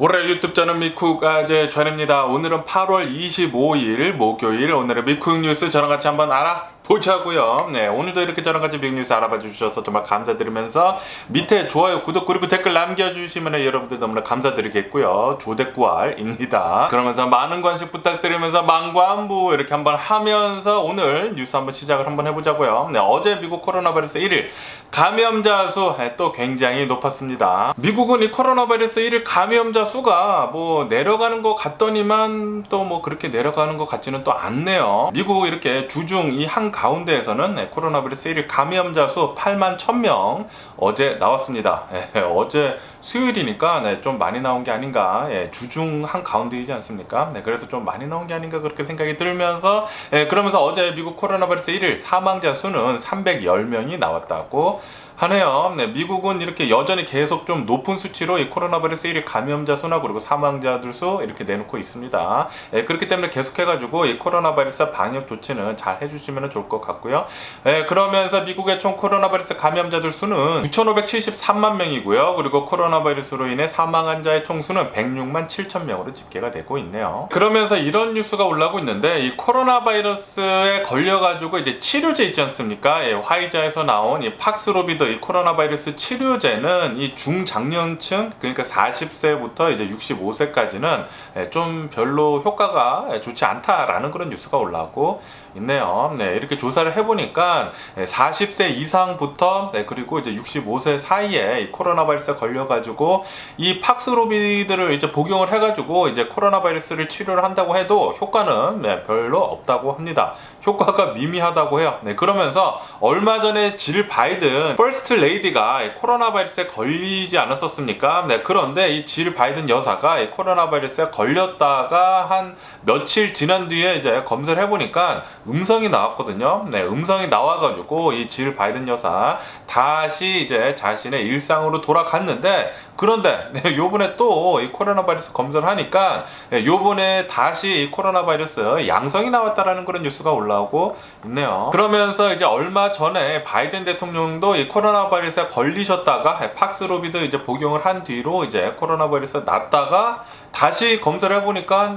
올해 유튜브 저는 미쿡아재 전입니다. 오늘은 8월 25일 목요일, 오늘의 미쿡 뉴스 저랑 같이 한번 알아보자고요. 네, 오늘도 이렇게 저랑 같이 미쿡 뉴스 알아봐 주셔서 정말 감사드리면서 밑에 좋아요, 구독 그리고 댓글 남겨주시면 여러분들 너무나 감사드리겠고요. 조댓구알입니다. 그러면서 많은 관심 부탁드리면서 망관부 이렇게 한번 하면서 오늘 뉴스 한번 시작을 한번 해보자고요. 네, 어제 미국 코로나 바이러스 1일 감염자 수 또 굉장히 높았습니다. 미국은 이 코로나 바이러스 1일 감염자 수가 뭐 내려가는 것 같더니만 또 뭐 그렇게 내려가는 것 같지는 또 않네요. 미국 이렇게 주중 이 한가운데에서는 코로나 바이러스 1일 감염자 수 8만 1000명 어제 나왔습니다. 어제 수요일이니까 좀 많이 나온 게 아닌가. 주중 한가운데이지 않습니까? 그래서 좀 많이 나온 게 아닌가 그렇게 생각이 들면서 그러면서 어제 미국 코로나 바이러스 1일 사망자 수는 310명이 나왔다고 하네요. 미국은 이렇게 여전히 계속 좀 높은 수치로 이 코로나 바이러스 1일 감염자 수나 그리고 사망자들 수 이렇게 내놓고 있습니다. 그렇기 때문에 계속해가지고 이 코로나 바이러스 방역 조치는 잘 해주시면 좋을 것 같고요. 그러면서 미국의 총 코로나 바이러스 감염자들 수는 9,573만 명이고요. 그리고 코로나 바이러스로 인해 사망한 자의 총수는 106만 7천 명으로 집계가 되고 있네요. 그러면서 이런 뉴스가 올라오고 있는데 이 코로나 바이러스에 걸려가지고 이제 치료제 있지 않습니까? 화이자에서 나온 이 팍스로비드 이 코로나 바이러스 치료제는 이 중장년층 그러니까 40세부터 이제 65세까지는 좀 별로 효과가 좋지 않다라는 그런 뉴스가 올라오고 있네요. 이렇게 조사를 해보니까 40세 이상부터 그리고 이제 65세 사이에 이 코로나 바이러스에 걸려가지고 이 팍스로비드를 이제 복용을 해가지고 이제 코로나 바이러스를 치료를 한다고 해도 효과는 별로 없다고 합니다. 효과가 미미하다고 해요. 그러면서 얼마 전에 질 바이든 퍼스트 레이디가 코로나 바이러스에 걸리지 않았었습니까? 그런데 이 질 바이든 여사가 코로나 바이러스에 걸렸다가 한 며칠 지난 뒤에 이제 검사를 해보니까 음성이 나왔거든요. 음성이 나와가지고 이 질 바이든 여사 다시 이제 자신의 일상으로 돌아갔는데 그런데 요번에 또 이 코로나 바이러스 검사를 하니까 요번에 다시 이 코로나 바이러스 양성이 나왔다라는 그런 뉴스가 올라오고 있네요. 그러면서 이제 얼마 전에 바이든 대통령도 이 코로나 바이러스에 걸리셨다가 팍스로비드 이제 복용을 한 뒤로 이제 코로나 바이러스 났다가 다시 검사를 해보니까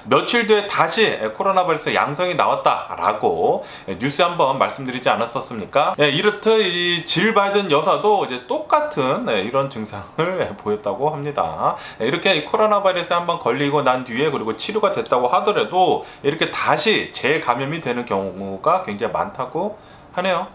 며칠 뒤에 다시 코로나 바이러스 양성이 나왔다라고 뉴스에 한번 말씀드리지 않았었습니까? 이렇듯 이 질 바이든 여사도 이제 똑같은 이런 증상을 보였다고 합니다. 이렇게 코로나 바이러스에 한번 걸리고 난 뒤에 그리고 치료가 됐다고 하더라도 이렇게 다시 재감염이 되는 경우가 굉장히 많다고 하네요.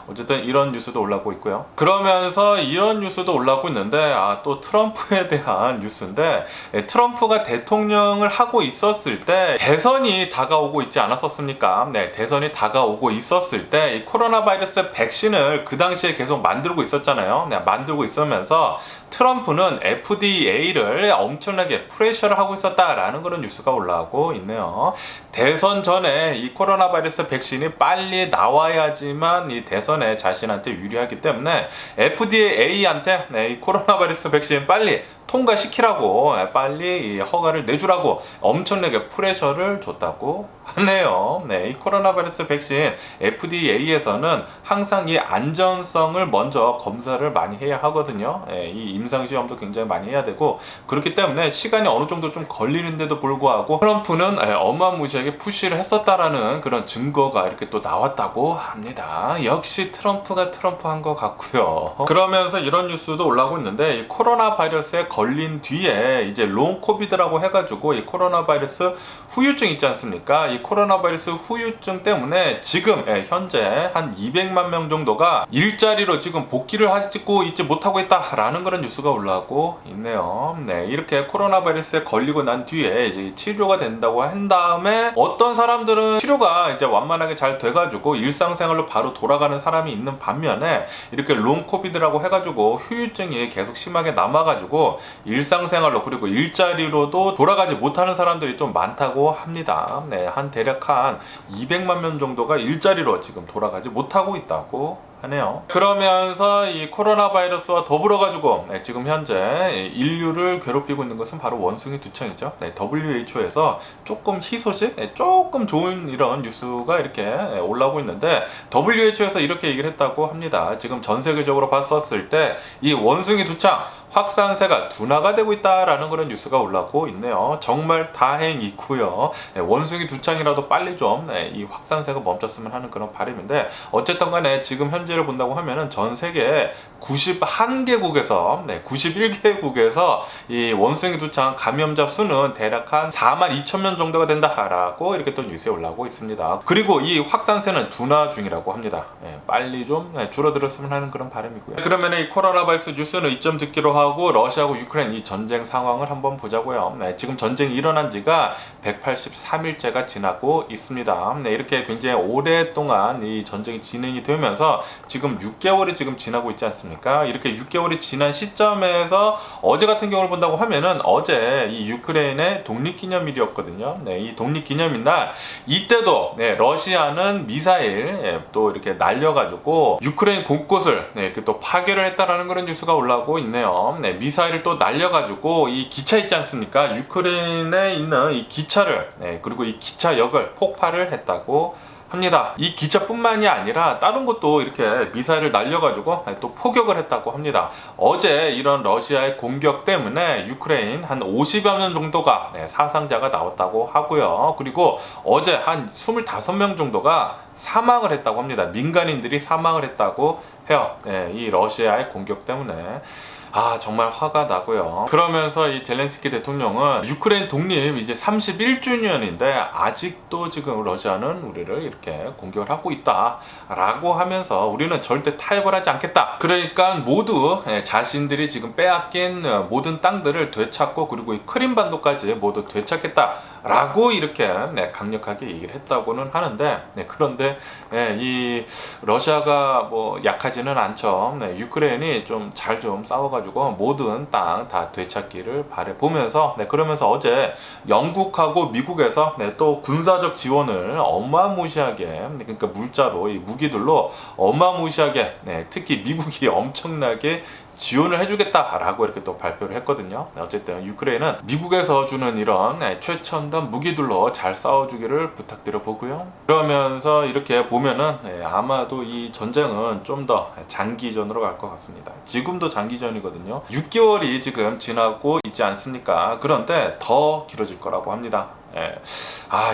어쨌든 이런 뉴스도 올라오고 있고요. 그러면서 이런 뉴스도 올라오고 있는데 또 트럼프에 대한 뉴스인데 트럼프가 대통령을 하고 있었을 때 대선이 다가오고 있지 않았었습니까? 대선이 다가오고 있었을 때 이 코로나 바이러스 백신을 그 당시에 계속 만들고 있었잖아요. 만들고 있으면서 트럼프는 FDA를 엄청나게 프레셔를 하고 있었다라는 그런 뉴스가 올라오고 있네요. 대선 전에 이 코로나 바이러스 백신이 빨리 나와야지만 이 대선에 자신한테 유리하기 때문에 FDA한테 이 코로나 바이러스 백신 빨리 통과시키라고 빨리 이 허가를 내주라고 엄청나게 프레셔를 줬다고 하네요. 이 코로나 바이러스 백신 FDA에서는 항상 이 안전성을 먼저 검사를 많이 해야 하거든요. 이 임상시험도 굉장히 많이 해야 되고 그렇기 때문에 시간이 어느 정도 좀 걸리는데도 불구하고 트럼프는 어마무시하게 푸시를 했었다라는 그런 증거가 이렇게 또 나왔다고 합니다. 역시 트럼프가 트럼프한 것 같고요. 그러면서 이런 뉴스도 올라오고 있는데 이 코로나 바이러스에 걸린 뒤에 이제 롱 코비드라고 해가지고 이 코로나 바이러스 후유증 있지 않습니까? 이 코로나 바이러스 후유증 때문에 지금 현재 한 200만 명 정도가 일자리로 지금 복귀를 하고 있지 못하고 있다라는 그런 뉴스가 올라오고 있네요. 이렇게 코로나 바이러스에 걸리고 난 뒤에 이제 치료가 된다고 한 다음에 어떤 사람들은 치료가 이제 완만하게 잘 돼가지고 일상생활로 바로 돌아가는 사람이 있는 반면에 이렇게 롱 코비드라고 해가지고 후유증이 계속 심하게 남아가지고 일상생활로 그리고 일자리로도 돌아가지 못하는 사람들이 좀 많다고 합니다. 한 대략 한 200만 명 정도가 일자리로 지금 돌아가지 못하고 있다고 하네요. 그러면서 이 코로나 바이러스와 더불어 가지고 지금 현재 인류를 괴롭히고 있는 것은 바로 원숭이 두청이죠. WHO에서 조금 희소식, 조금 좋은 이런 뉴스가 이렇게 올라오고 있는데, WHO에서 이렇게 얘기를 했다고 합니다. 지금 전 세계적으로 봤었을 때 이 원숭이 두청 확산세가 둔화가 되고 있다라는 그런 뉴스가 올라오고 있네요. 정말 다행이고요. 원숭이 두창이라도 빨리 좀 이 확산세가 멈췄으면 하는 그런 바람인데, 어쨌든 간에 지금 현재를 본다고 하면은 전 세계 91개국에서 91개국에서 이 원숭이 두창 감염자 수는 대략 한 42,000명 정도가 된다라고 이렇게 또 뉴스에 올라오고 있습니다. 그리고 이 확산세는 둔화 중이라고 합니다. 빨리 좀 줄어들었으면 하는 그런 바람이고요. 그러면 이 코로나 바이러스 뉴스는 이점 듣기로 하고, 러시아하고 유크레인 이 전쟁 상황을 한번 보자고요. 지금 전쟁이 일어난 지가 183일째가 지나고 있습니다. 이렇게 굉장히 오랫동안 이 전쟁이 진행이 되면서 지금 6개월이 지금 지나고 있지 않습니까? 이렇게 6개월이 지난 시점에서 어제 같은 경우를 본다고 하면은, 어제 이 유크레인의 독립기념일이었거든요. 이 독립기념일 날 이때도 러시아는 미사일 또 이렇게 날려가지고 유크레인 곳곳을 이렇게 또 파괴를 했다라는 그런 뉴스가 올라오고 있네요. 미사일을 또 날려가지고 이 기차 있지 않습니까? 유크레인에 있는 이 기차를 그리고 이 기차역을 폭발을 했다고 합니다. 이 기차뿐만이 아니라 다른 것도 이렇게 미사일을 날려가지고 또 포격을 했다고 합니다. 어제 이런 러시아의 공격 때문에 유크레인 한 50여 명 정도가 사상자가 나왔다고 하고요. 그리고 어제 한 25명 정도가 사망을 했다고 합니다. 민간인들이 사망을 했다고 해요. 이 러시아의 공격 때문에. 정말 화가 나고요. 그러면서 이 젤렌스키 대통령은 유크레인 독립 이제 31주년인데 아직도 지금 러시아는 우리를 이렇게 공격을 하고 있다 라고 하면서, 우리는 절대 타협을 하지 않겠다. 그러니까 모두 자신들이 지금 빼앗긴 모든 땅들을 되찾고, 그리고 이 크림반도까지 모두 되찾겠다 라고 이렇게 강력하게 얘기를 했다고는 하는데, 그런데 이 러시아가 뭐 약하지는 않죠. 유크레인이 좀 잘 좀 싸워가지고 모든 땅 다 되찾기를 바라보면서, 그러면서 어제 영국하고 미국에서 또 군사적 지원을 어마무시하게, 그러니까 물자로 이 무기들로 어마무시하게, 특히 미국이 엄청나게 지원을 해주겠다라고 이렇게 또 발표를 했거든요. 어쨌든 유크레인은 미국에서 주는 이런 최첨단 무기들로 잘 싸워주기를 부탁드려 보고요. 그러면서 이렇게 보면은 아마도 이 전쟁은 좀 더 장기전으로 갈 것 같습니다. 지금도 장기전이거든요. 6개월이 지금 지나고 있지 않습니까? 그런데 더 길어질 거라고 합니다.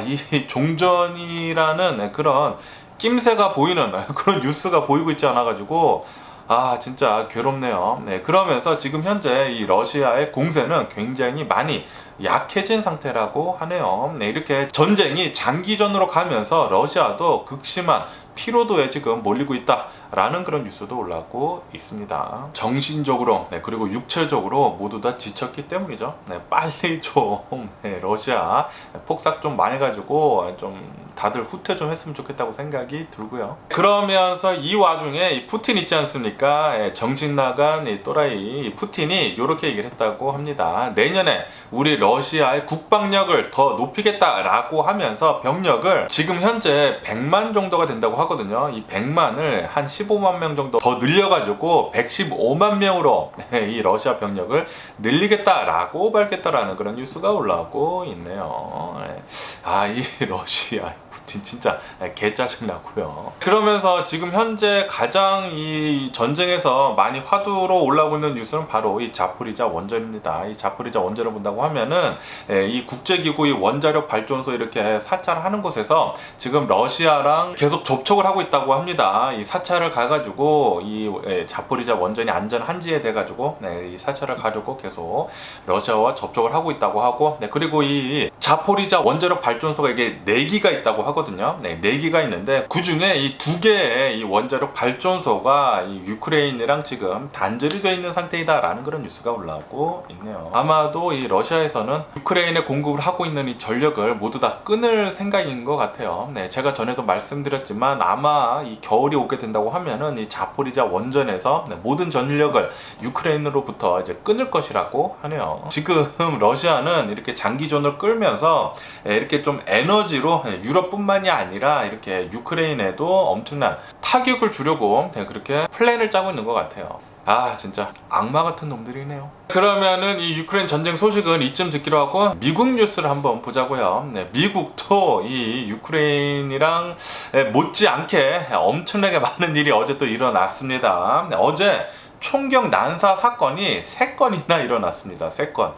이 종전이라는 그런 낌새가 보이는 그런 뉴스가 보이고 있지 않아가지고 진짜 괴롭네요. 그러면서 지금 현재 이 러시아의 공세는 굉장히 많이 약해진 상태라고 하네요. 이렇게 전쟁이 장기전으로 가면서 러시아도 극심한 피로도에 지금 몰리고 있다라는 그런 뉴스도 올라오고 있습니다. 정신적으로 그리고 육체적으로 모두 다 지쳤기 때문이죠. 빨리 좀 러시아 폭삭 좀 많이 가지고 좀 다들 후퇴 좀 했으면 좋겠다고 생각이 들고요. 그러면서 이 와중에 이 푸틴 있지 않습니까? 정신 나간 이 또라이 푸틴이 이렇게 얘기를 했다고 합니다. 내년에 우리 러시아의 국방력을 더 높이겠다라고 하면서 병력을 지금 현재 100만 정도가 된다고 하거든요. 이 100만을 한 15만 명 정도 더 늘려가지고 115만 명으로 이 러시아 병력을 늘리겠다라고 밝혔다라는 그런 뉴스가 올라오고 있네요. 이 러시아 푸틴 진짜 개짜증 나고요. 그러면서 지금 현재 가장 이 전쟁에서 많이 화두로 올라오고 있는 뉴스는 바로 이 자포리자 원전입니다. 이 자포리자 원전을 본다고 하면은 이 국제기구 이 원자력 발전소 이렇게 사찰을 하는 곳에서 지금 러시아랑 계속 접촉을 하고 있다고 합니다. 이 사찰을 가가지고 이 자포리자 원전이 안전한지에 돼가지고 이 사찰을 가지고 계속 러시아와 접촉을 하고 있다고 하고, 그리고 이 자포리자 원자력 발전소가 이게 4기가 있다고 하거든요. 4기가 있는데 그 중에 이 2개의 이 원자력 발전소가 이 유크레인이랑 지금 단절이 되어 있는 상태이다라는 그런 뉴스가 올라오고 있네요. 아마도 이 러시아에서는 유크레인에 공급을 하고 있는 이 전력을 모두 다 끊을 생각인 것 같아요. 제가 전에도 말씀드렸지만 아마 이 겨울이 오게 된다고 하면은 이 자포리자 원전에서 모든 전력을 유크레인으로부터 이제 끊을 것이라고 하네요. 지금 러시아는 이렇게 장기전을 끌면서 이렇게 좀 에너지로 유럽뿐만 러시아뿐만이 아니라 이렇게 유크레인에도 엄청난 타격을 주려고 그렇게 플랜을 짜고 있는 것 같아요. 아 진짜 악마 같은 놈들이네요. 그러면은 이 유크레인 전쟁 소식은 이쯤 듣기로 하고 미국 뉴스를 한번 보자고요. 미국도 이 유크레인이랑 못지않게 엄청나게 많은 일이 어제 또 일어났습니다. 어제 총격 난사 사건이 3건이나 일어났습니다. 3건.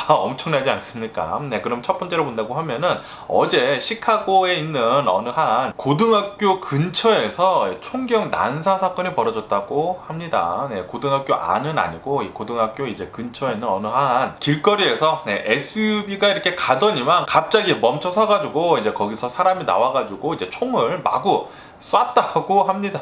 엄청나지 않습니까? 그럼 첫 번째로 본다고 하면은 어제 시카고에 있는 어느 한 고등학교 근처에서 총격 난사 사건이 벌어졌다고 합니다. 고등학교 안은 아니고 이 고등학교 이제 근처에 있는 어느 한 길거리에서 SUV가 이렇게 가더니만 갑자기 멈춰 서가지고 이제 거기서 사람이 나와가지고 이제 총을 마구 쐈다고 합니다.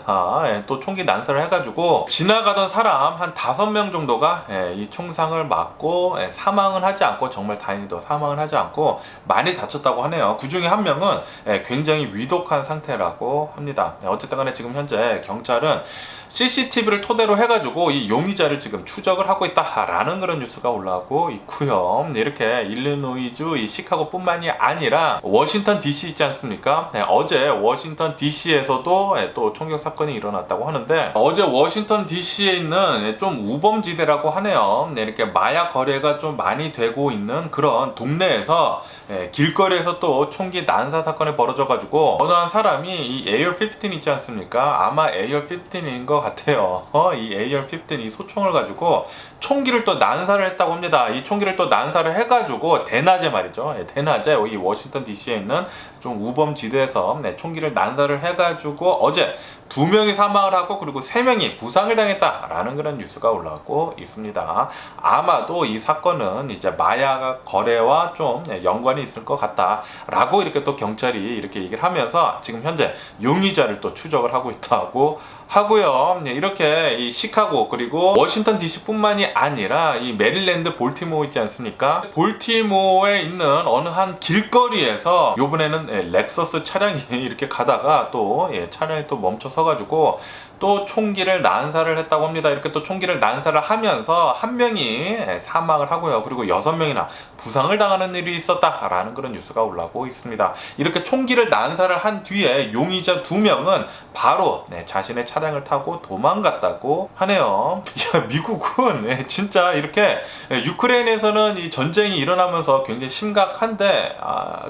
또 총기 난사를 해가지고 지나가던 사람 한 5명 정도가 이 총상을 맞고 사망은 하지 않고, 정말 다행히도 사망을 하지 않고 많이 다쳤다고 하네요. 그 중에 한 명은 굉장히 위독한 상태라고 합니다. 어쨌든 간에 지금 현재 경찰은 CCTV를 토대로 해가지고 이 용의자를 지금 추적을 하고 있다라는 그런 뉴스가 올라오고 있고요. 이렇게 일리노이주 이 시카고뿐만이 아니라 워싱턴 DC 있지 않습니까? 어제 워싱턴 DC에서도 또 총격 사건이 일어났다고 하는데, 어제 워싱턴 DC에 있는 좀 우범지대라고 하네요. 이렇게 마약 거래가 좀 많이 되고 있는 그런 동네에서 길거리에서 또 총기 난사 사건이 벌어져가지고 어느 한 사람이 이 AR-15 있지 않습니까? 아마 AR-15인 것 같아요. 이 AR-15 이 소총을 가지고 총기를 또 난사를 했다고 합니다. 이 총기를 또 난사를 해가지고 대낮에 말이죠. 대낮에 이 워싱턴 DC에 있는 좀 우범지대에서 총기를 난사를 해가지고 어제 2명이 사망을 하고 그리고 3명이 부상을 당했다라는 그런 뉴스가 올라오고 있습니다. 아마도 이 사건은 이제 마약 거래와 좀 연관이 있을 것 같다라고 이렇게 또 경찰이 이렇게 얘기를 하면서 지금 현재 용의자를 또 추적을 하고 있다고 하고요. 이렇게 이 시카고 그리고 워싱턴 DC뿐만이 아니라 이 메릴랜드 볼티모어 있지 않습니까? 볼티모어에 있는 어느 한 길거리에서 이번에는 렉서스 차량이 이렇게 가다가 또 차량이 또 멈춰 서가지고 또 총기를 난사를 했다고 합니다. 이렇게 또 총기를 난사를 하면서 한 명이 사망을 하고요. 그리고 6명이나 부상을 당하는 일이 있었다라는 그런 뉴스가 올라오고 있습니다. 이렇게 총기를 난사를 한 뒤에 용의자 2명은 바로 자신의 차량을 타고 도망갔다고 하네요. 야, 미국은 진짜 이렇게 유크레인에서는 이 전쟁이 일어나면서 굉장히 심각한데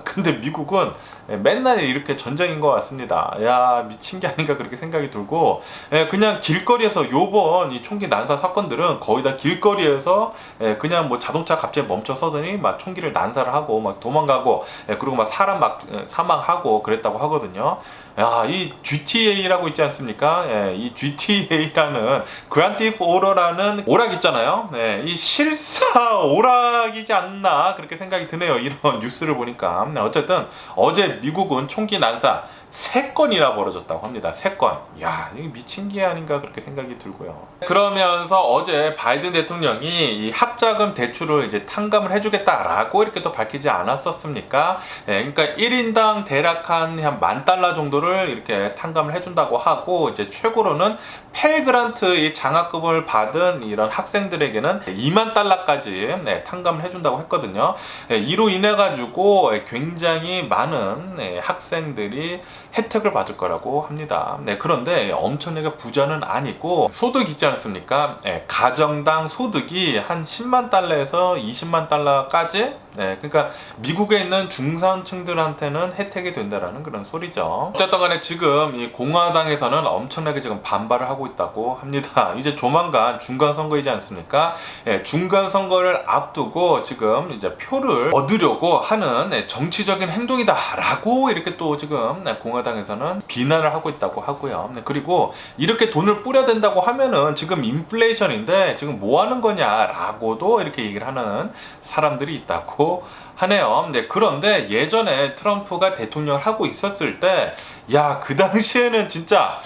근데 미국은 맨날 이렇게 전쟁인 것 같습니다. 야, 미친 게 아닌가 그렇게 생각이 들고, 그냥 길거리에서 요번 이 총기 난사 사건들은 거의 다 길거리에서 그냥 뭐 자동차 갑자기 멈춰 서더니 막 총기를 난사를 하고 막 도망가고, 그리고 막 사람 막 사망하고 그랬다고 하거든요. 야, 이 GTA라고 있지 않습니까? 이 GTA라는 그랜드 테프트 오토라는 오락 있잖아요. 이 실사 오락이지 않나 그렇게 생각이 드네요. 이런 뉴스를 보니까. 어쨌든 어제 미국은 총기 난사 3건이나 벌어졌다고 합니다. 3건. 야, 이게 미친 게 아닌가 그렇게 생각이 들고요. 그러면서 어제 바이든 대통령이 이 학자금 대출을 이제 탕감을 해주겠다라고 이렇게 또 밝히지 않았었습니까? 그러니까 1인당 대략 한 $10,000 정도를 이렇게 탕감을 해준다고 하고, 이제 최고로는 펠그란트 이 장학금을 받은 이런 학생들에게는 $20,000까지 탕감을 해준다고 했거든요. 이로 인해 가지고 굉장히 많은 학생들이 혜택을 받을 거라고 합니다. 그런데 엄청나게 부자는 아니고 소득 있지 않습니까? 가정당 소득이 한 $100,000에서 $200,000까지, 그러니까 미국에 있는 중산층들한테는 혜택이 된다라는 그런 소리죠. 어쨌든 간에 지금 이 공화당에서는 엄청나게 지금 반발을 하고 있다고 합니다. 이제 조만간 중간선거이지 않습니까? 중간선거를 앞두고 지금 이제 표를 얻으려고 하는 정치적인 행동이다라고 이렇게 또 지금 공화당에서는 비난을 하고 있다고 하고요. 그리고 이렇게 돈을 뿌려댄다고 하면은 지금 인플레이션인데 지금 뭐 하는 거냐라고도 이렇게 얘기를 하는 사람들이 있다고 하네요. 그런데 예전에 트럼프가 대통령을 하고 있었을 때, 야, 그 당시에는 진짜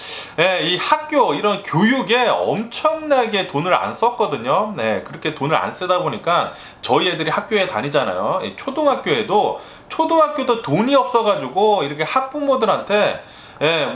이 학교 이런 교육에 엄청나게 돈을 안 썼거든요. 그렇게 돈을 안 쓰다 보니까 저희 애들이 학교에 다니잖아요. 초등학교도 돈이 없어가지고 이렇게 학부모들한테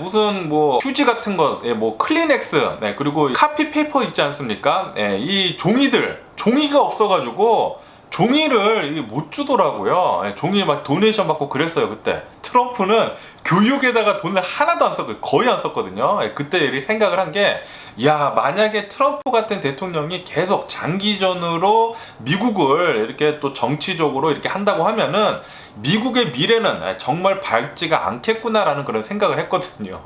무슨 뭐 휴지 같은 거, 뭐 클리넥스, 그리고 카피 페이퍼 있지 않습니까? 이 종이가 없어가지고 종이를 못 주더라고요. 예, 종이 막 도네이션 받고 그랬어요 그때. 트럼프는 교육에다가 돈을 하나도 안 썼고 거의 안 썼거든요. 예, 그때 이렇게 생각을 한 게, 야, 만약에 트럼프 같은 대통령이 계속 장기전으로 미국을 이렇게 또 정치적으로 이렇게 한다고 하면은 미국의 미래는 정말 밝지가 않겠구나라는 그런 생각을 했거든요.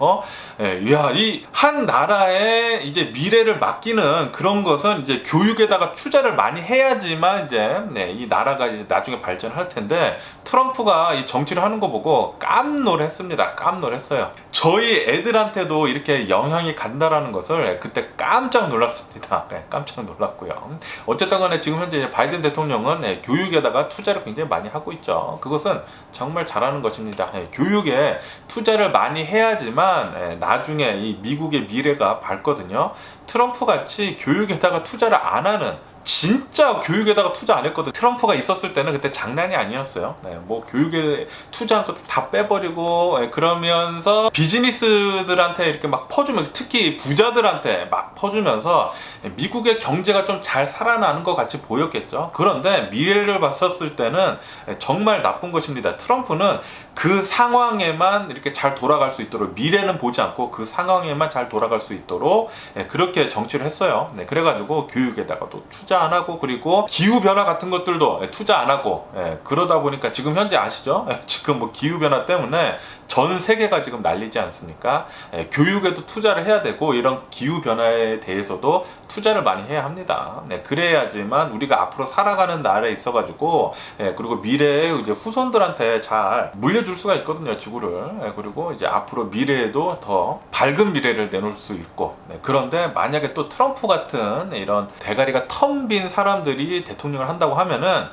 예, 야, 이 한 나라의 이제 미래를 맡기는 그런 것은 이제 교육에다가 투자를 많이 해야지만 이제 이 나라가 이제 나중에 발전할 텐데, 트럼프가 이 정치를 하는 거 보고 깜놀했습니다. 깜놀했어요. 저희 애들한테도 이렇게 영향이 간다라는 것을 그때 깜짝 놀랐습니다. 네, 깜짝 놀랐고요. 어쨌든 간에 지금 현재 바이든 대통령은 교육에다가 투자를 굉장히 많이 하고 있죠. 그것은 정말 잘하는 것입니다. 교육에 투자를 많이 해야지만 나중에 이 미국의 미래가 밝거든요. 트럼프 같이 교육에다가 투자를 안 하는, 진짜 교육에다가 투자 안 했거든. 트럼프가 있었을 때는 그때 장난이 아니었어요. 뭐 교육에 투자한 것도 다 빼버리고, 그러면서 비즈니스들한테 이렇게 막 퍼주면, 특히 부자들한테 막 퍼주면서 미국의 경제가 좀 잘 살아나는 것 같이 보였겠죠. 그런데 미래를 봤었을 때는 정말 나쁜 것입니다. 트럼프는 그 상황에만 이렇게 잘 돌아갈 수 있도록, 미래는 보지 않고 그 상황에만 잘 돌아갈 수 있도록 그렇게 정치를 했어요. 그래가지고 교육에다가 또 투자 안 하고, 그리고 기후변화 같은 것들도 투자 안 하고, 그러다 보니까 지금 현재 아시죠? 지금 뭐 기후변화 때문에 전 세계가 지금 난리지 않습니까? 교육에도 투자를 해야 되고, 이런 기후변화에 대해서도 투자를 많이 해야 합니다. 그래야지만 우리가 앞으로 살아가는 나라에 있어가지고, 그리고 미래에 이제 후손들한테 잘 물려줄 수가 있거든요, 지구를. 그리고 이제 앞으로 미래에도 더 밝은 미래를 내놓을 수 있고. 그런데 만약에 또 트럼프 같은 이런 대가리가 텅 빈 사람들이 대통령을 한다고 하면은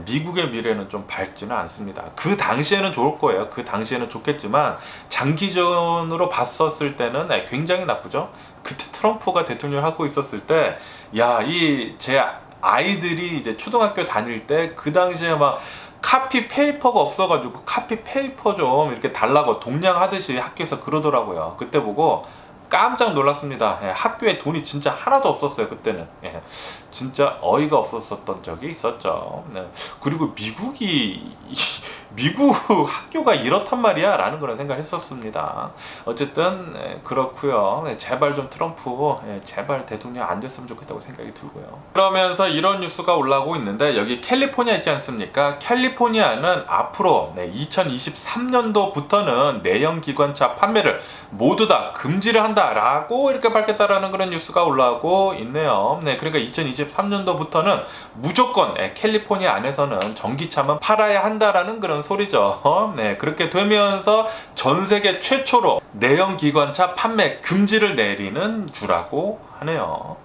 미국의 미래는 좀 밝지는 않습니다. 그 당시에는 좋을 거예요. 그 당시에는 좋겠지만 장기전으로 봤었을 때는 굉장히 나쁘죠. 그때 트럼프가 대통령을 하고 있었을 때, 야, 제 아이들이 이제 초등학교 다닐 때 그 당시에 막 카피 페이퍼가 없어가지고 카피 페이퍼 좀 이렇게 달라고 동냥하듯이 학교에서 그러더라고요. 그때 보고 깜짝 놀랐습니다. 학교에 돈이 진짜 하나도 없었어요 그때는. 진짜 어이가 없었던 적이 있었죠. 그리고 미국 학교가 이렇단 말이야 라는 그런 생각을 했었습니다. 어쨌든 그렇고요. 제발 좀 트럼프 제발 대통령 안 됐으면 좋겠다고 생각이 들고요. 그러면서 이런 뉴스가 올라오고 있는데, 여기 캘리포니아 있지 않습니까? 캘리포니아는 앞으로 2023년도부터는 내연 기관차 판매를 모두 다 금지를 한다라고 이렇게 밝혔다라는 그런 뉴스가 올라오고 있네요. 그러니까 2023년도부터는 무조건 캘리포니아 안에서는 전기차만 팔아야 한다라는 그런 소리죠. 그렇게 되면서 전 세계 최초로 내연 기관차 판매 금지를 내리는 주라고 하네요.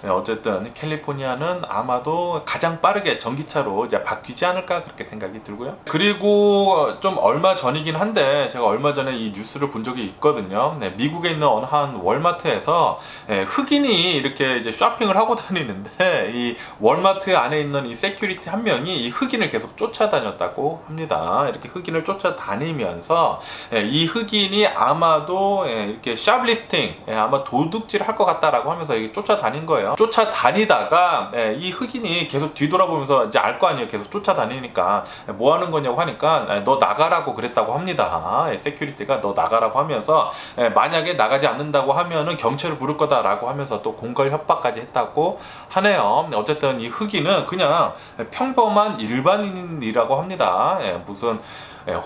어쨌든 캘리포니아는 아마도 가장 빠르게 전기차로 이제 바뀌지 않을까 그렇게 생각이 들고요. 그리고 좀 얼마 전이긴 한데 제가 얼마 전에 이 뉴스를 본 적이 있거든요. 미국에 있는 어느 한 월마트에서 흑인이 이렇게 이제 쇼핑을 하고 다니는데, 이 월마트 안에 있는 이 세큐리티 한 명이 이 흑인을 계속 쫓아다녔다고 합니다. 이렇게 흑인을 쫓아다니면서 이 흑인이 아마도 이렇게 샵리프팅, 아마 도둑질을 할 것 같다라고 하면서 이게 쫓아다닌 거예요. 쫓아다니다가 이 흑인이 계속 뒤돌아보면서 이제 알 거 아니에요. 계속 쫓아다니니까 뭐 하는 거냐고 하니까 너 나가라고 그랬다고 합니다. 세큐리티가 너 나가라고 하면서 만약에 나가지 않는다고 하면은 경찰을 부를 거다라고 하면서 또 공갈 협박까지 했다고 하네요. 어쨌든 이 흑인은 그냥 평범한 일반인이라고 합니다. 무슨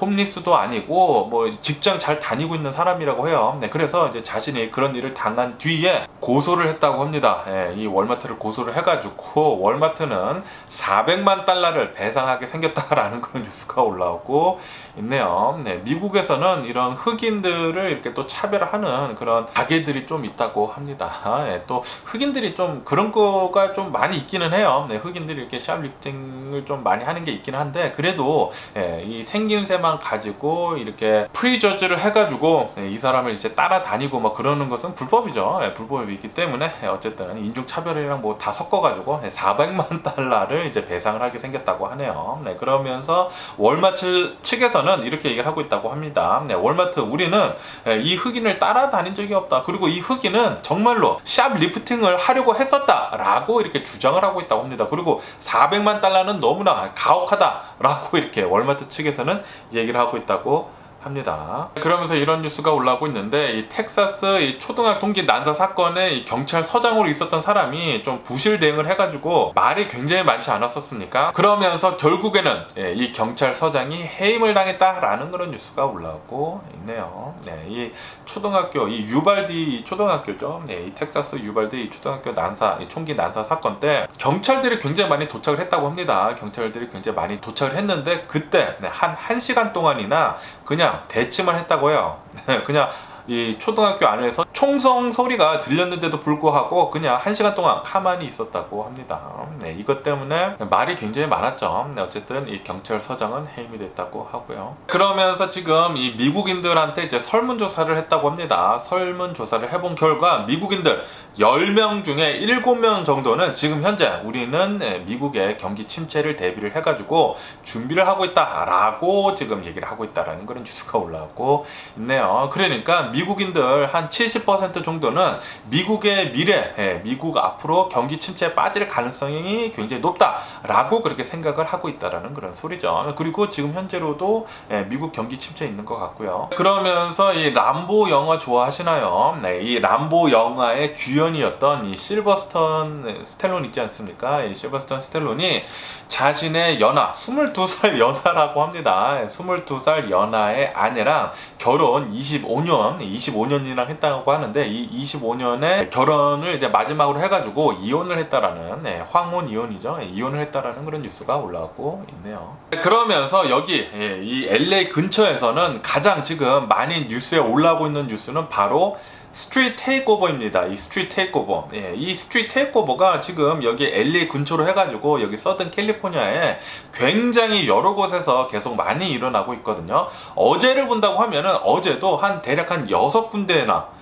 홈리스도 아니고 뭐 직장 잘 다니고 있는 사람이라고 해요. 그래서 이제 자신이 그런 일을 당한 뒤에 고소를 했다고 합니다. 이 월마트를 고소를 해가지고 월마트는 400만 달러를 배상하게 생겼다라는 그런 뉴스가 올라오고 있네요. 미국에서는 이런 흑인들을 이렇게 또 차별하는 그런 가게들이 좀 있다고 합니다. 또 흑인들이 좀 그런 거가 좀 많이 있기는 해요. 흑인들이 이렇게 샵리프팅을 좀 많이 하는 게 있긴 한데, 그래도 이 생김새 센세만 가지고 이렇게 프리저지를 해가지고 이 사람을 이제 따라다니고 막 그러는 것은 불법이죠. 불법이 있기 때문에 어쨌든 인종차별이랑 뭐 다 섞어가지고 400만 달러를 이제 배상을 하게 생겼다고 하네요. 그러면서 월마트 측에서는 이렇게 얘기를 하고 있다고 합니다. 월마트, 우리는 이 흑인을 따라다닌 적이 없다. 그리고 이 흑인은 정말로 샵 리프팅을 하려고 했었다 라고 이렇게 주장을 하고 있다고 합니다. 그리고 400만 달러는 너무나 가혹하다 라고 이렇게 월마트 측에서는 얘기를 하고 있다고 합니다. 그러면서 이런 뉴스가 올라오고 있는데, 이 텍사스 이 초등학교 동기 난사 사건에 이 경찰서장으로 있었던 사람이 좀 부실 대응을 해가지고 말이 굉장히 많지 않았었습니까? 그러면서 결국에는 이 경찰서장이 해임을 당했다라는 그런 뉴스가 올라오고 있네요. 이 초등학교, 이 유발디 초등학교죠. 이 텍사스 유발디 이 초등학교 난사, 이 총기 난사 사건 때 경찰들이 굉장히 많이 도착을 했다고 합니다. 경찰들이 굉장히 많이 도착을 했는데, 그때 한 1시간 동안이나 그냥 대치만 했다고 해요. 그냥 이 초등학교 안에서 총성 소리가 들렸는데도 불구하고 그냥 1시간 동안 가만히 있었다고 합니다. 이것 때문에 말이 굉장히 많았죠. 어쨌든 이 경찰서장은 해임이 됐다고 하고요. 그러면서 지금 이 미국인들한테 이제 설문조사를 했다고 합니다. 설문조사를 해본 결과 미국인들 10명 중에 7명 정도는 지금 현재 우리는 미국의 경기 침체를 대비를 해가지고 준비를 하고 있다라고 지금 얘기를 하고 있다라는 그런 뉴스가 올라오고 있네요. 그러니까 미국인들 한 70% 정도는 미국의 미래, 미국 앞으로 경기 침체에 빠질 가능성이 굉장히 높다라고 그렇게 생각을 하고 있다라는 그런 소리죠. 그리고 지금 현재로도 미국 경기 침체에 있는 것 같고요. 그러면서 이 람보 영화 좋아하시나요? 이 람보 영화의 주연이었던 이 실버스턴 스텔론 있지 않습니까? 이 실버스턴 스텔론이 자신의 연하, 22살 연하라고 합니다. 22살 연하의 아내랑 결혼 25년이랑 했다고 하는데, 이 25년에 결혼을 이제 마지막으로 해가지고 이혼을 했다라는, 황혼 이혼이죠. 이혼을 했다라는 그런 뉴스가 올라오고 있네요. 그러면서 여기 이 LA 근처에서는 가장 지금 많이 뉴스에 올라오고 있는 뉴스는 바로 스트리트 테이크오버입니다. 이 스트리트 테이크오버. 이 스트리트 테이크오버가 지금 여기 LA 근처로 해가지고 여기 서든 캘리포니아에 굉장히 여러 곳에서 계속 많이 일어나고 있거든요. 어제를 본다고 하면은 어제도 대략 한 6군데나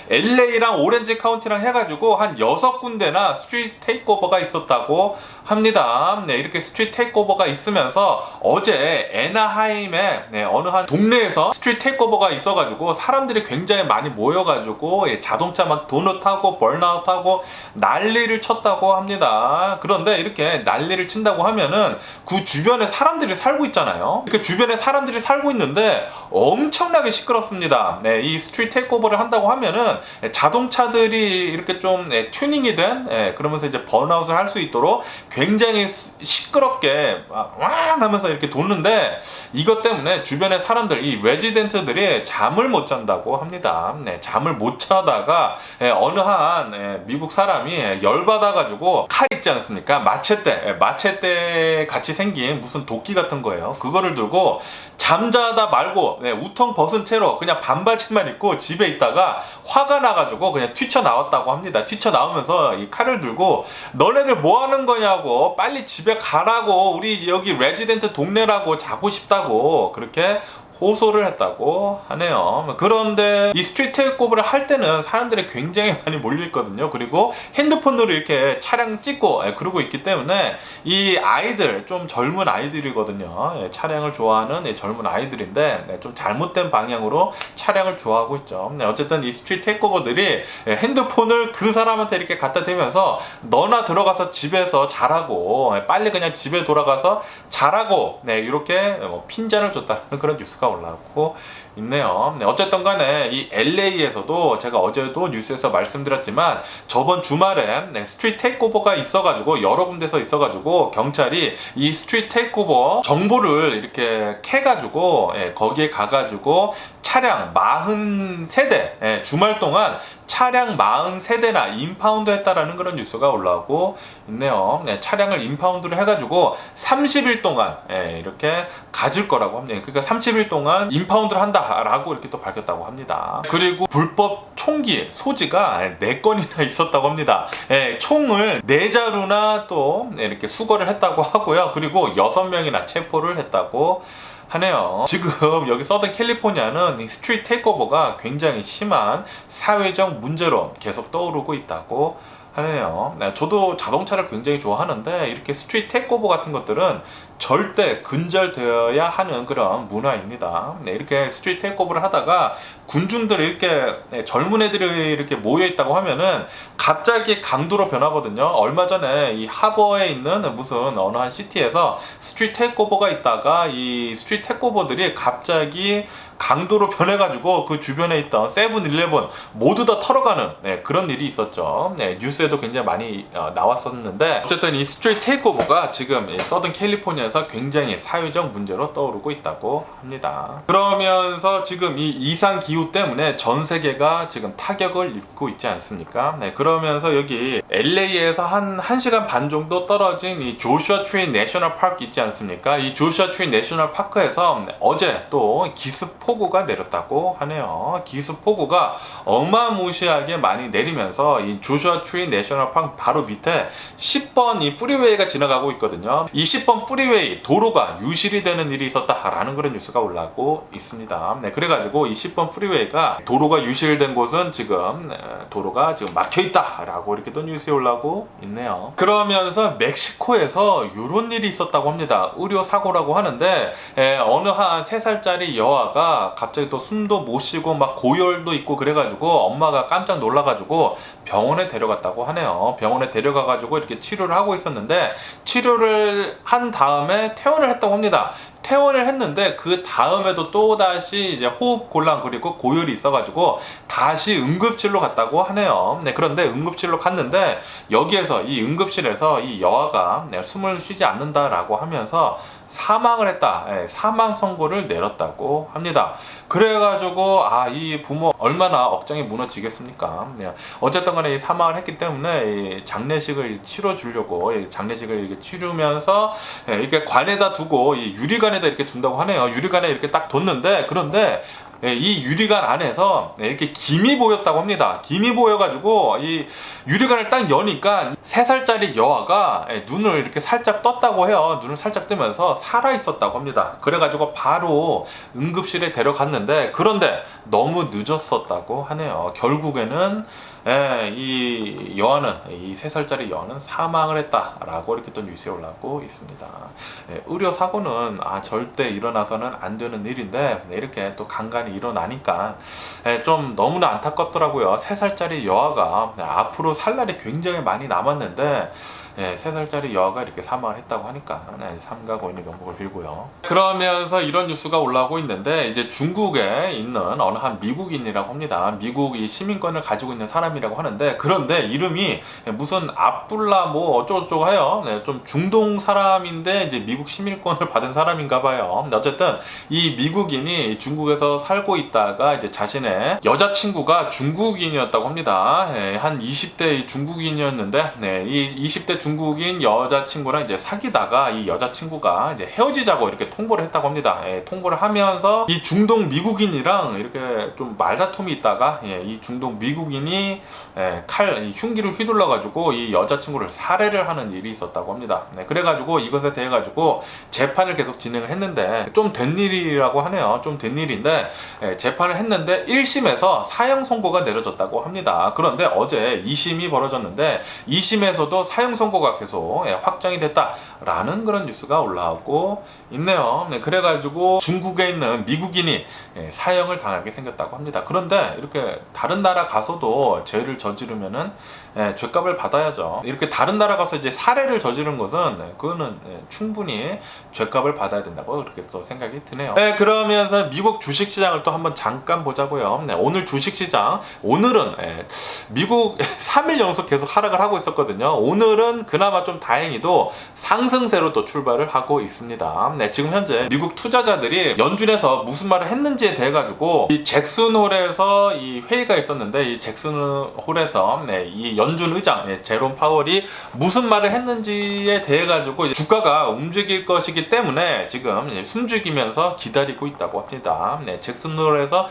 LA랑 오렌지 카운티랑 해가지고 한 6군데나 스트리트 테이크오버가 있었다고 합니다. 이렇게 스트리트 테이크오버가 있으면서 어제 애나하임의 어느 한 동네에서 스트리트 테이크오버가 있어가지고 사람들이 굉장히 많이 모여가지고 자동차 막 도넛하고 번아웃하고 난리를 쳤다고 합니다. 그런데 이렇게 난리를 친다고 하면은 그 주변에 사람들이 살고 있잖아요. 이렇게 주변에 사람들이 살고 있는데 엄청나게 시끄럽습니다. 이 스트리트 테이크오버를 한다고 하면은 자동차들이 이렇게 좀 튜닝이 된, 그러면서 이제 번아웃을 할 수 있도록 굉장히 시끄럽게 왕 하면서 이렇게 도는데, 이것 때문에 주변의 사람들, 이 레지던트들이 잠을 못 잔다고 합니다. 잠을 못 자다가 어느 한 미국 사람이 열받아가지고 칼 있지 않습니까? 마체테 같이 생긴 무슨 도끼 같은 거예요. 그거를 들고 잠자다 말고 우통 벗은 채로 그냥 반바지만 입고 집에 있다가 화가 나가지고 그냥 튀쳐나왔다고 합니다. 튀쳐나오면서 이 칼을 들고 너네들 뭐 하는 거냐고, 빨리 집에 가라고, 우리 여기 레지던트 동네라고, 자고 싶다고 그렇게 호소를 했다고 하네요. 그런데 이 스트리트 테이크오버를 할 때는 사람들이 굉장히 많이 몰려있거든요. 그리고 핸드폰으로 이렇게 차량 찍고 그러고 있기 때문에 이 아이들, 좀 젊은 아이들이거든요. 차량을 좋아하는 젊은 아이들인데 좀 잘못된 방향으로 차량을 좋아하고 있죠. 어쨌든 이 스트리트 테이크오버들이 핸드폰을 그 사람한테 이렇게 갖다 대면서 너나 들어가서 집에서 자라고, 빨리 그냥 집에 돌아가서 자라고, 이렇게 핀잔을 줬다는 그런 뉴스가 올라오고 있네요. 어쨌든 간에 이 LA에서도 제가 어제도 뉴스에서 말씀드렸지만 저번 주말에 스트리트 테이크오버가 있어가지고 여러 군데서 있어가지고 경찰이 이 스트리트 테이크오버 정보를 이렇게 캐가지고 거기에 가가지고 차량 43대, 주말 동안 차량 43대나 임파운드 했다라는 그런 뉴스가 올라오고 있네요. 차량을 임파운드를 해가지고 30일 동안 이렇게 가질 거라고 합니다. 그러니까 30일 동안 임파운드를 한다라고 이렇게 또 밝혔다고 합니다. 그리고 불법 총기 소지가 4건이나 있었다고 합니다. 총을 4자루나 또 이렇게 수거를 했다고 하고요. 그리고 6명이나 체포를 했다고 하네요. 지금 여기 서던 캘리포니아는 이 스트리트 테이크오버가 굉장히 심한 사회적 문제로 계속 떠오르고 있다고 하네요. 네, 저도 자동차를 굉장히 좋아하는데 이렇게 스트리트 테이크오버 같은 것들은 절대 근절되어야 하는 그런 문화입니다. 네, 이렇게 스트리트 테이크오버를 하다가 군중들이 이렇게 젊은 애들이 이렇게 모여 있다고 하면은 갑자기 강도로 변하거든요. 얼마 전에 이 하버에 있는 무슨 어느 한 시티에서 스트리트 테이크오버가 있다가 이 스트리트 테이크오버들이 갑자기 강도로 변해가지고 그 주변에 있던 세븐일레븐 모두 다 털어가는 그런 일이 있었죠. 뉴스에도 굉장히 많이 나왔었는데 어쨌든 이 스트리트 테이크오버가 지금 서던 캘리포니아에서 굉장히 사회적 문제로 떠오르고 있다고 합니다. 그러면서 지금 이 이상 기후 때문에 전 세계가 지금 타격을 입고 있지 않습니까? 그러면서 여기 LA에서 한 1시간 반 정도 떨어진 이 조슈아 트리 내셔널 파크 있지 않습니까? 이 조슈아 트리 내셔널 파크에서 어제 또 기습폭우가 내렸다고 하네요. 기습폭우가 어마무시하게 많이 내리면서 이 조슈아 트리 내셔널 파크 바로 밑에 10번 이 프리웨이가 지나가고 있거든요. 이 10번 프리웨이 도로가 유실이 되는 일이 있었다라는 그런 뉴스가 올라오고 있습니다. 그래가지고 이 10번 프리웨이가 도로가 유실된 곳은 지금 도로가 지금 막혀 있다라고 이렇게 또 뉴스에 올라오고 있네요. 그러면서 멕시코에서 이런 일이 있었다고 합니다. 의료 사고라고 하는데 어느 한 3살짜리 여아가 갑자기 또 숨도 못 쉬고 막 고열도 있고 그래가지고 엄마가 깜짝 놀라가지고 병원에 데려갔다고 하네요. 병원에 데려가가지고 이렇게 치료를 하고 있었는데 치료를 한 다음에 퇴원을 했다고 합니다. 퇴원을 했는데 그 다음에도 또 다시 이제 호흡 곤란 그리고 고열이 있어가지고 다시 응급실로 갔다고 하네요. 그런데 응급실로 갔는데 여기에서 이 응급실에서 이 여아가 숨을 쉬지 않는다라고 하면서 사망을 했다. 사망 선고를 내렸다고 합니다. 그래가지고 이 부모 얼마나 억장이 무너지겠습니까? 어쨌든 간에 사망을 했기 때문에 이 장례식을 치러주려고 장례식을 치르면서 이렇게 관에다 두고 이 유리관에다 이렇게 둔다고 하네요. 유리관에 이렇게 딱 뒀는데 그런데 이 유리관 안에서 이렇게 김이 보였다고 합니다. 김이 보여가지고 이 유리관을 딱 여니까 3살짜리 여아가 눈을 이렇게 살짝 떴다고 해요. 눈을 살짝 뜨면서 살아있었다고 합니다. 그래가지고 바로 응급실에 데려갔는데 그런데 너무 늦었었다고 하네요. 결국에는 이 여아는 이 3살짜리 여아는 사망을 했다라고 이렇게 또 뉴스에 올라오고 있습니다. 의료 사고는 절대 일어나서는 안 되는 일인데 이렇게 또 간간히 일어나니까 좀 너무나 안타깝더라고요. 3살짜리 여아가 앞으로 살 날이 굉장히 많이 남았는데 3살짜리 여아가 이렇게 사망을 했다고 하니까 삼가 고인의 명복을 빌고요. 그러면서 이런 뉴스가 올라오고 있는데 이제 중국에 있는 어느 한 미국인이라고 합니다. 미국 이 시민권을 가지고 있는 사람이라고 하는데 그런데 이름이 무슨 압둘라 뭐 어쩌고저쩌고 해요. 좀 중동 사람인데 이제 미국 시민권을 받은 사람인가 봐요. 근데 어쨌든 이 미국인이 중국에서 살고 있다가 이제 자신의 여자친구가 중국인이었다고 합니다. 한 20대 중국인이었는데 이 20대 중국인 여자친구랑 이제 사귀다가 이 여자친구가 이제 헤어지자고 이렇게 통보를 했다고 합니다. 통보를 하면서 이 중동 미국인이랑 이렇게 좀 말다툼이 있다가 이 중동 미국인이 흉기를 휘둘러 가지고 이 여자친구를 살해를 하는 일이 있었다고 합니다. 그래가지고 이것에 대해 가지고 재판을 계속 진행을 했는데 좀 된 일이라고 하네요. 좀 된 일인데 재판을 했는데 1심에서 사형 선고가 내려졌다고 합니다. 그런데 어제 2심이 벌어졌는데 2심에서도 사형 선고가 계속 확정이 됐다라는 그런 뉴스가 올라오고 있네요. 그래가지고 중국에 있는 미국인이 사형을 당하게 생겼다고 합니다. 그런데 이렇게 다른 나라 가서도 죄를 저지르면은 죄값을 받아야죠. 이렇게 다른 나라 가서 이제 살해를 저지른 것은 그거는 충분히 죄값을 받아야 된다고 그렇게 또 생각이 드네요. 그러면서 미국 주식시장을 또 한번 잠깐 보자고요. 오늘 주식시장 오늘은 미국 3일 연속 계속 하락을 하고 있었거든요. 오늘은 그나마 좀 다행히도 상승세로 또 출발을 하고 있습니다. 지금 현재 미국 투자자들이 연준에서 무슨 말을 했는지에 대해 가지고 이 잭슨홀에서 이 회의가 있었는데 이 잭슨홀에서 이 연준 의장 제롬 파월이 무슨 말을 했는지에 대해 가지고 주가가 움직일 것이기 때문에 지금 숨죽이면서 기다리고 있다고 합니다. 잭슨홀에서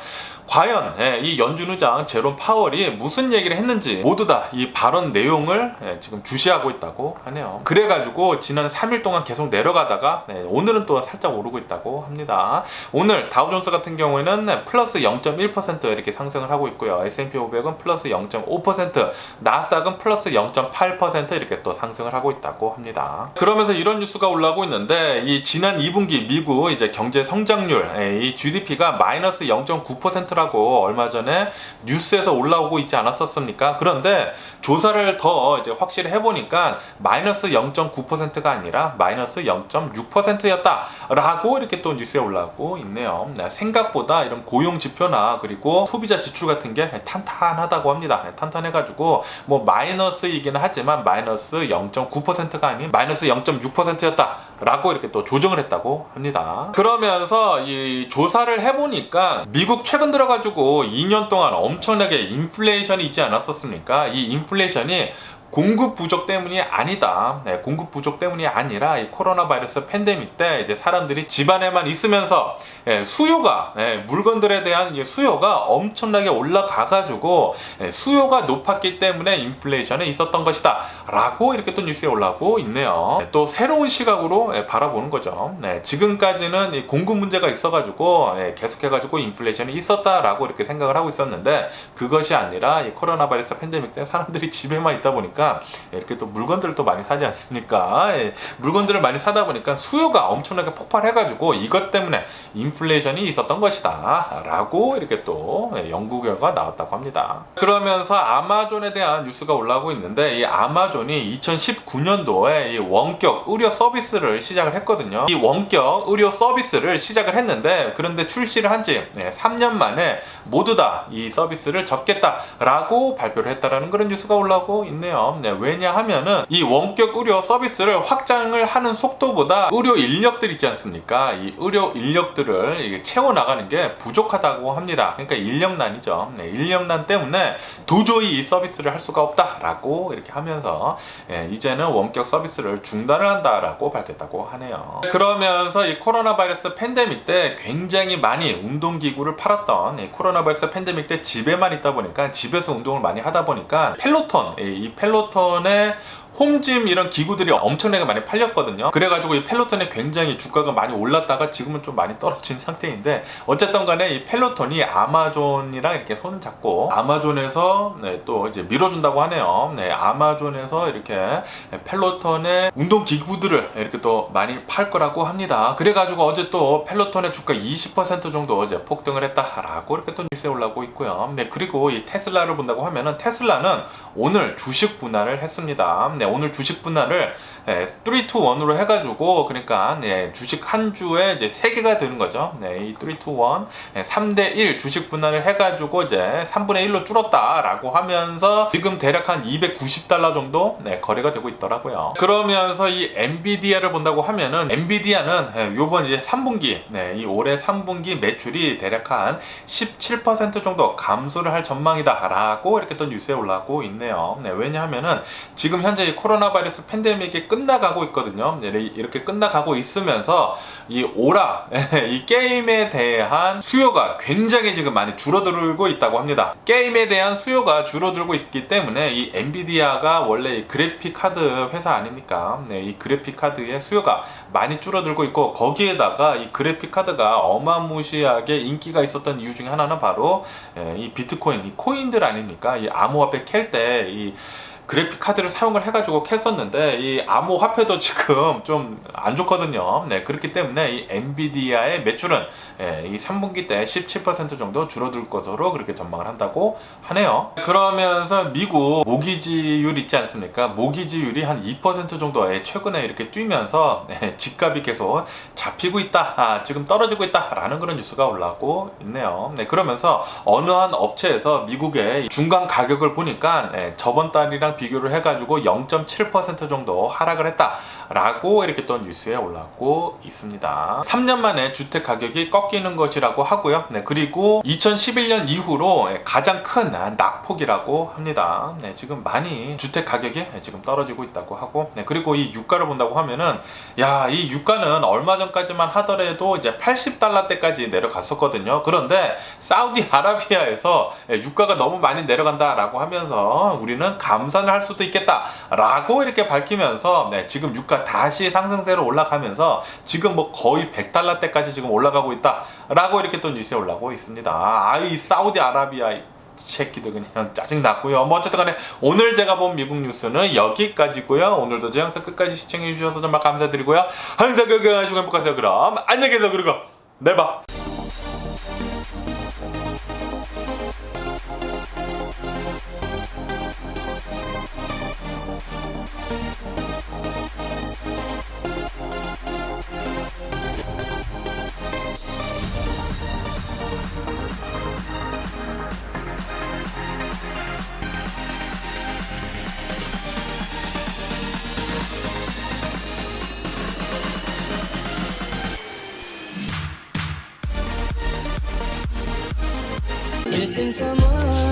과연 이 연준 의장 제롬 파월이 무슨 얘기를 했는지 모두 다 이 발언 내용을 지금 주시하고 있다고 하네요. 그래가지고 지난 3일 동안 계속 내려가다가 오늘은 또 살짝 오르고 있다고 합니다. 오늘 다우존스 같은 경우에는 플러스 0.1% 이렇게 상승을 하고 있고요. S&P 500은 플러스 0.5%, 나스닥은 플러스 0.8% 이렇게 또 상승을 하고 있다고 합니다. 그러면서 이런 뉴스가 올라오고 있는데 이 지난 2분기 미국 이제 경제 성장률 이 GDP가 마이너스 0.9%라고 얼마 전에 뉴스에서 올라오고 있지 않았었습니까? 그런데 조사를 더 이제 확실히 해보니까 마이너스 0.9%가 아니라 마이너스 0.6%였다라고 이렇게 또 뉴스에 올라오고 있네요. 생각보다 이런 고용 지표나 그리고 소비자 지출 같은 게 탄탄하다고 합니다. 탄탄해가지고 뭐 마이너스이기는 하지만 마이너스 0.9%가 아닌 마이너스 0.6%였다라고 이렇게 또 조정을 했다고 합니다. 그러면서 이 조사를 해보니까 미국 최근 들어가지고 2년 동안 엄청나게 인플레이션이 있지 않았었습니까? 이 인플레이션이 공급 부족 때문이 아니다. 공급 부족 때문이 아니라 이 코로나 바이러스 팬데믹 때 이제 사람들이 집안에만 있으면서 수요가 물건들에 대한 수요가 엄청나게 올라가가지고 수요가 높았기 때문에 인플레이션이 있었던 것이다 라고 이렇게 또 뉴스에 올라오고 있네요. 또 새로운 시각으로 바라보는 거죠. 지금까지는 이 공급 문제가 있어가지고 계속해가지고 인플레이션이 있었다라고 이렇게 생각을 하고 있었는데 그것이 아니라 이 코로나 바이러스 팬데믹 때 사람들이 집에만 있다 보니까 이렇게 또 물건들을 또 많이 사지 않습니까? 물건들을 많이 사다 보니까 수요가 엄청나게 폭발해가지고 이것 때문에 인플레이션이 있었던 것이다 라고 이렇게 또 연구 결과가 나왔다고 합니다. 그러면서 아마존에 대한 뉴스가 올라오고 있는데 이 아마존이 2019년도에 이 원격 의료 서비스를 시작을 했거든요. 이 원격 의료 서비스를 시작을 했는데 그런데 출시를 한 지 3년 만에 모두 다 이 서비스를 접겠다라고 발표를 했다라는 그런 뉴스가 올라오고 있네요. 왜냐하면은 이 원격 의료 서비스를 확장을 하는 속도보다 의료 인력들 있지 않습니까? 이 의료 인력들을 채워나가는 게 부족하다고 합니다. 그러니까 인력난이죠. 인력난 때문에 도저히 이 서비스를 할 수가 없다라고 이렇게 하면서 이제는 원격 서비스를 중단을 한다라고 밝혔다고 하네요. 그러면서 이 코로나 바이러스 팬데믹 때 굉장히 많이 운동기구를 팔았던 이 코로나 바이러스 팬데믹 때 집에만 있다 보니까 집에서 운동을 많이 하다 보니까 펠로톤, 이 펠로톤의 홈짐 이런 기구들이 엄청나게 많이 팔렸거든요. 그래가지고 이 펠로톤이 굉장히 주가가 많이 올랐다가 지금은 좀 많이 떨어진 상태인데 어쨌든 간에 이 펠로톤이 아마존이랑 이렇게 손을 잡고 아마존에서 또 이제 밀어준다고 하네요. 아마존에서 이렇게 펠로톤의 운동 기구들을 이렇게 또 많이 팔 거라고 합니다. 그래가지고 어제 또 펠로톤의 주가 20% 정도 어제 폭등을 했다라고 이렇게 또 뉴스에 올라오고 있고요. 그리고 이 테슬라를 본다고 하면은 테슬라는 오늘 주식 분할을 했습니다. 오늘 주식 분할을 3, 2, 1으로 해가지고 그러니까 주식 한 주에 이제 3개가 되는 거죠. 이 3, 2, 1 3대 1 주식 분할을 해가지고 이제 3분의 1로 줄었다라고 하면서 지금 대략 한 $290 정도 거래가 되고 있더라고요. 그러면서 이 엔비디아를 본다고 하면은 엔비디아는 요번 이제 3분기 이 올해 3분기 매출이 대략 한 17% 정도 감소를 할 전망이다라고 이렇게 또 뉴스에 올라오고 있네요. 왜냐하면은 지금 현재 이 코로나 바이러스 팬데믹이 끝나가고 있거든요. 이렇게 끝나가고 있으면서 이 오락, 이 게임에 대한 수요가 굉장히 지금 많이 줄어들고 있다고 합니다. 게임에 대한 수요가 줄어들고 있기 때문에 이 엔비디아가 원래 이 그래픽 카드 회사 아닙니까? 이 그래픽 카드의 수요가 많이 줄어들고 있고 거기에다가 이 그래픽 카드가 어마무시하게 인기가 있었던 이유 중에 하나는 바로 이 비트코인, 이 코인들 아닙니까? 이 암호화폐 캘 때 이 그래픽 카드를 사용을 해가지고 캤었는데 이 암호화폐도 지금 좀 안 좋거든요. 그렇기 때문에 이 엔비디아의 매출은 이 3분기 때 17% 정도 줄어들 것으로 그렇게 전망을 한다고 하네요. 그러면서 미국 모기지율 있지 않습니까? 모기지율이 한 2% 정도 최근에 이렇게 뛰면서 집값이 계속 잡히고 있다, 지금 떨어지고 있다라는 그런 뉴스가 올라오고 있네요. 그러면서 어느 한 업체에서 미국의 중간 가격을 보니까 저번 달이랑 비교를 해가지고 0.7% 정도 하락을 했다라고 이렇게 또 뉴스에 올라오고 있습니다. 3년 만에 주택 가격이 꺾이는 것이라고 하고요. 네, 그리고 2011년 이후로 가장 큰 낙폭이라고 합니다. 네, 지금 많이 주택 가격이 지금 떨어지고 있다고 하고, 네, 그리고 이 유가를 본다고 하면은 이 유가는 얼마 전까지만 하더라도 이제 80달러대까지 내려갔었거든요. 그런데 사우디아라비아에서 유가가 너무 많이 내려간다라고 하면서 우리는 감산을 할 수도 있겠다라고 이렇게 밝히면서, 네, 지금 유가 다시 상승세로 올라가면서 지금 뭐 거의 100달러대까지 지금 올라가고 있다라고 이렇게 또 뉴스에 올라오고 있습니다. 이 사우디아라비아 새끼들 그냥 짜증났고요. 뭐 어쨌든 간에 오늘 제가 본 미국 뉴스는 여기까지고요. 오늘도 제 영상 끝까지 시청해 주셔서 정말 감사드리고요. 항상 건강하시고 행복하세요. 그럼 안녕히 계세요. 그리고 네 봐. Missing someone